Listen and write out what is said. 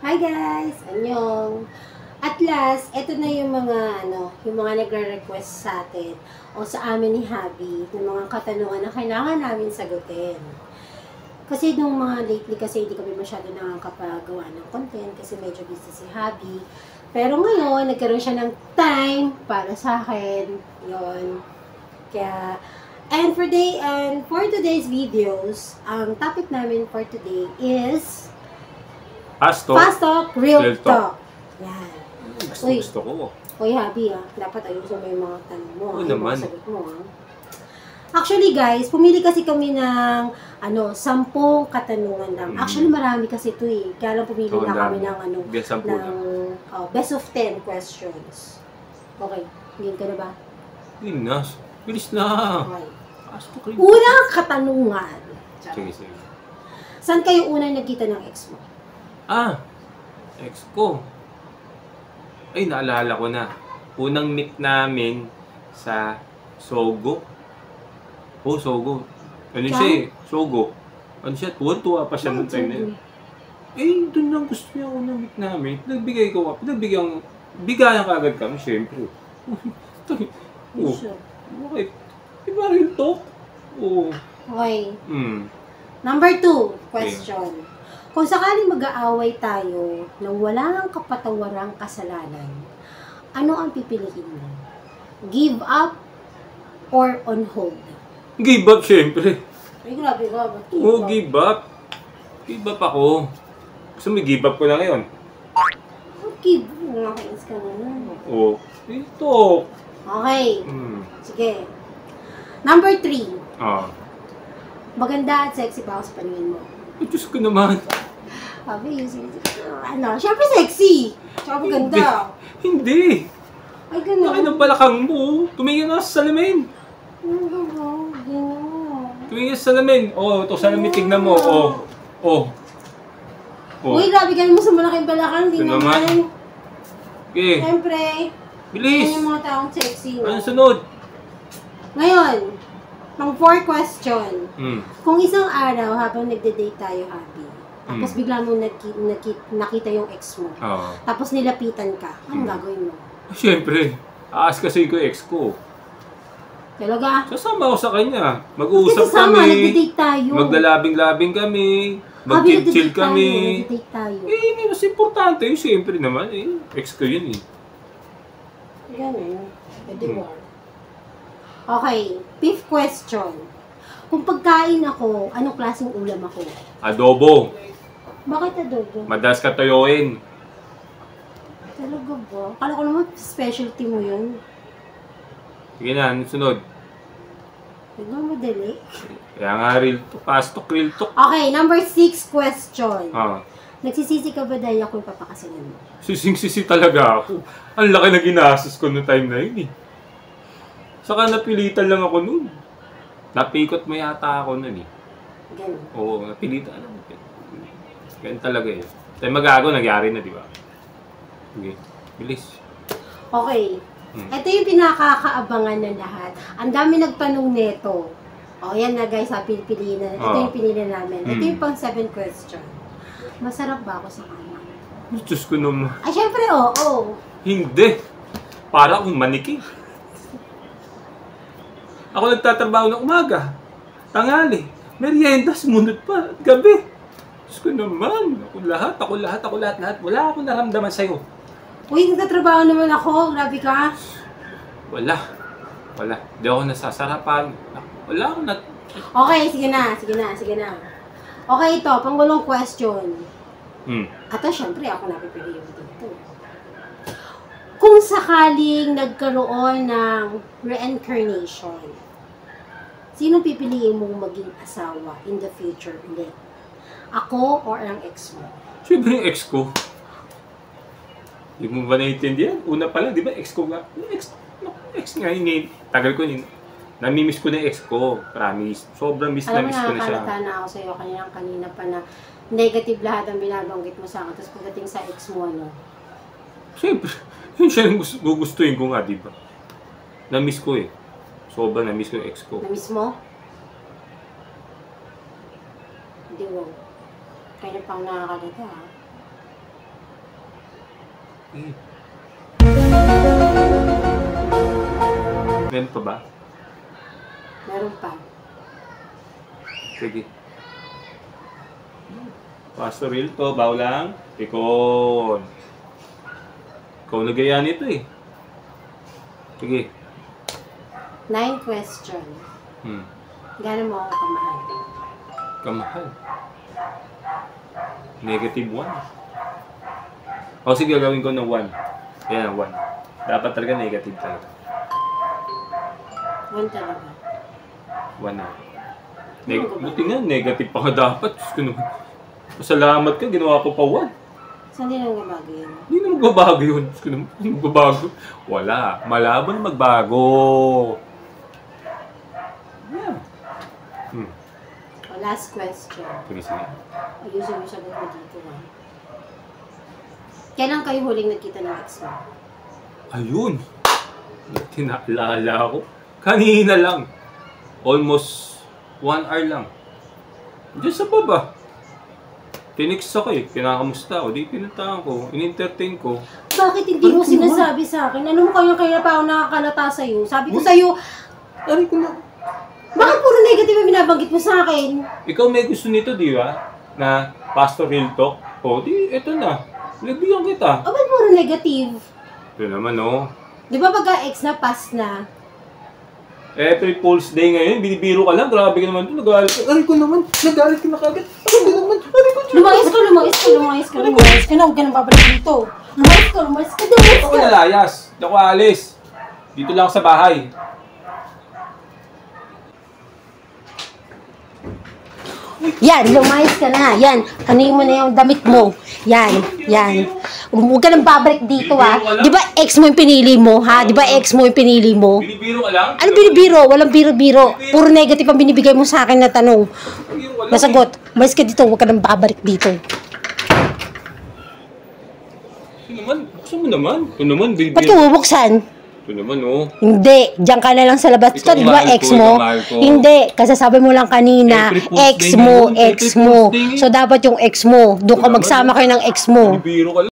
Hi guys! Annyeong! At last, eto na yung mga yung mga nagre-request sa atin o sa amin ni Habi ng mga katanungan na kailangan namin sagutin. Kasi nung mga lately kasi hindi kami masyado nakakapagawa ng content kasi medyo busy si Habi. Pero ngayon, nagkaroon siya ng time para sa akin. Yon. Kaya, and for today's videos, ang topic namin for today is Fast Talk, Real Talk. Yan. Gusto ko. Uy, Habi dapat ayusin mo yung mga tanong mo. Oo naman. Sagot mo Actually guys, pumili kasi kami ng 10 katanungan lang. Actually marami kasi ito eh. Kaya lang pumili na kami ng best of 10 questions. Okay, game ka na ba? Hindi na. Bilis na. Okay. Unang katanungan. Sige. Saan kayo unang nagkita ng ex mo? Ex ko. Ay, naalala ko na. Unang meet namin sa Sogo. Sogo. Ano siya eh? Sogo. Ano siya? Tuwa pa siya noong time na yun. Doon lang gusto niya unang meet namin. Bigayan ka agad kami, syempre. Bakit? Iba rin talk. Okay. Number 2, question. Kung sakaling mag-aaway tayo nang wala kang kapatawarang kasalanan, ano ang pipiliin mo? Give up or on hold? Give up, syempre. Ay, grabe ka. Give up. Give up ako. Gusto mo, give up ko na ngayon. Give up. Nakakainis ka naman. Ito. Okay. Sige. Number 3. Maganda at sexy ba ako sa paningin mo? Diyos ko naman. Sabi, syempre sexy. Tsaka maganda. Hindi. Ay, gano'n. Laki ng balakang mo. Tumingin ka sa salamin. Tumingin sa salamin. Ito salamin, tignan mo. Uy, grabe ka naman sa malaking balakang. Hindi naman. Okay. Siyempre. Bilis. Yan yung mga taong sexy. Ano sunod? Ngayon, pang 4 question. Kung isang araw habang nagde-date tayo, Happy, tapos bigla mo nakita yung ex mo, tapos nilapitan ka, anong gagawin mo? Siyempre, aaskasin ko yung ex ko. Talaga? Sasama ako sa kanya. Mag-uusap kami. Nagde-date tayo. Maglalabing-labing kami. Mag-chill kami. Nagde-date tayo. Hindi mas importante yun. Siyempre naman. Ex ko yun eh. Ganun. Pwede mo. Okay, 5th question. Kung pagkain ako, anong klaseng ulam ako? Adobo. Bakit adobo? Madalas ka toyoin. Talaga ba? Kala ko naman specialty mo yun. Sige na, ano sunod? Huwag mo madali. Kaya nga, fast talk, real talk. Okay, number 6 question. Nagsisisi ka ba dahil ako yung papakasalan mo? Sising-sisi talaga ako. Ang laki na ginastos ko noong time na yun eh. Saka napilitan lang ako noon. Napikot mo yata ako noon eh. Ganun? Oo, napilitan. Ganun talaga eh. Tayo mag-agaw, nagyari na, di ba? Okay, bilis. Okay. Ito yung pinakakaabangan ng lahat. Ang dami nagtanong neto. Yan na guys, piliin na. Ito yung pinili namin. Ito yung pang 7 question. Masarap ba ako sa kanya? Diyos ko naman. Ay, syempre, oo. Hindi. Para akong maniki. Ako nagtatrabaho ng umaga. Tanghali. Merienda, sumunod pa. Gabi. Diyos ko naman. Ako lahat. Wala akong naramdaman sa'yo. Uy, nagtatrabaho naman ako. Grabe ka. Wala. Di ako nasasarapan. Wala akong Okay, sige na. Okay, ito. Pang-8 question. At syempre, ako napipili yung dito. Kung sakaling nagkaroon ng reincarnation, sino pipiliin mong maging asawa in the future ulit? Ako or ang ex mo? Siyempre yung ex ko. Hindi mo ba naiintindihan? Una pa lang, di ba? Ex ko nga. Ex nga yun. Tagal ko yun. Namimiss ko na yung ex ko. Promise. Sobrang miss ko na siya. Alam mo, nakakalata na ako sa'yo kanina pa na negative lahat ang binabanggit mo sa akin. Tapos pagdating sa ex mo, Siyempre. Yun siya yung gugustuhin ko nga, di ba? Na-miss ko eh. Sobrang na-miss ko yung ex ko. Na-miss mo? Hindi mo. Kaya pang nakakalita ha. Eh. Meron pa ba? Meron pa. Sige. Pastor Hilto, bawlang pikon. Ikaw nagaya nito eh. Sige. 9 question. Gano'n mo ako kamahal? Kamahal. Negative 1. O sige, gagawin ko ng 1. Yan, 1. Dapat talaga negative talaga. 1 talaga. 1 na. Buti nga, negative pa nga dapat. Diyos ko naman. Masalamat ka, ginawa ko pa 1. Saan din ang gabago yun? Hindi na magbabago yun. Diyos ko naman, magbabago. Wala. Malabo na magbago. Yeah. O, last question. Sige, sige. Ayusin mo sagot mo dito, ha? Kailan kayo huling nagkita ng ex mo? Ayun. Tinaalala ko. Kanina lang. Almost 1 hour lang. Diyan sa baba. Tinix ako eh. Kinakamusta ako. Di pinuntahan ko. In-entertain ko. Bakit hindi mo sinasabi sa akin? Ano mo kaya pa ako nakakalata sa'yo? Sabi ko sa'yo, Ari ko na. bakit puro negative ang binabanggit mo sa akin? Ikaw may gusto nito, di ba? Na Pastor Real Talk. O, di, eto na. Nagbigyan kita. O, ba't puro negative? Ito naman, oh. Di ba pagka-ex na, pass na? April Fool's Day ngayon, binibiro ka lang. Grabe ka naman ito. Nagalit ka. Ari ko naman. Nagalit ka na kagad. Ari ko naman. Ari ko naman. Lumayas ka na. Huwag ka nang babalik dito. Lumayas ka. Ako nalayas. Hindi ako aalis. Dito lang ako sa bahay. Yan, lumayas ka na. Yan, hanuin mo na yung damit mo. Yan. Huwag ka nang babalik dito, ha. Di ba ex mo yung pinili mo, ha? Di ba ex mo yung pinili mo? Binibiro ka lang? Ano binibiro? Walang biro-biro. Puro negative ang binibigay mo sa akin na tanong. Binibiro ka lang. Nasagot. Umalis ka dito. Huwag ka nang babalik dito. Ito naman. Buksan mo naman. Ito naman. Ba't ka bubuksan? Ito naman, oh. Hindi. Diyan ka na lang sa labas. Ikaw Ito, di ba mahal ex ko, mo? ikaw mahal ko. Hindi. Kasasabi mo lang kanina, April Fool's ex Day mo, ngayon. ex April mo. Fool's Day. So, dapat yung ex mo. Doon ka Ito naman, magsama kayo ng ex mo. Binibiro ka lang.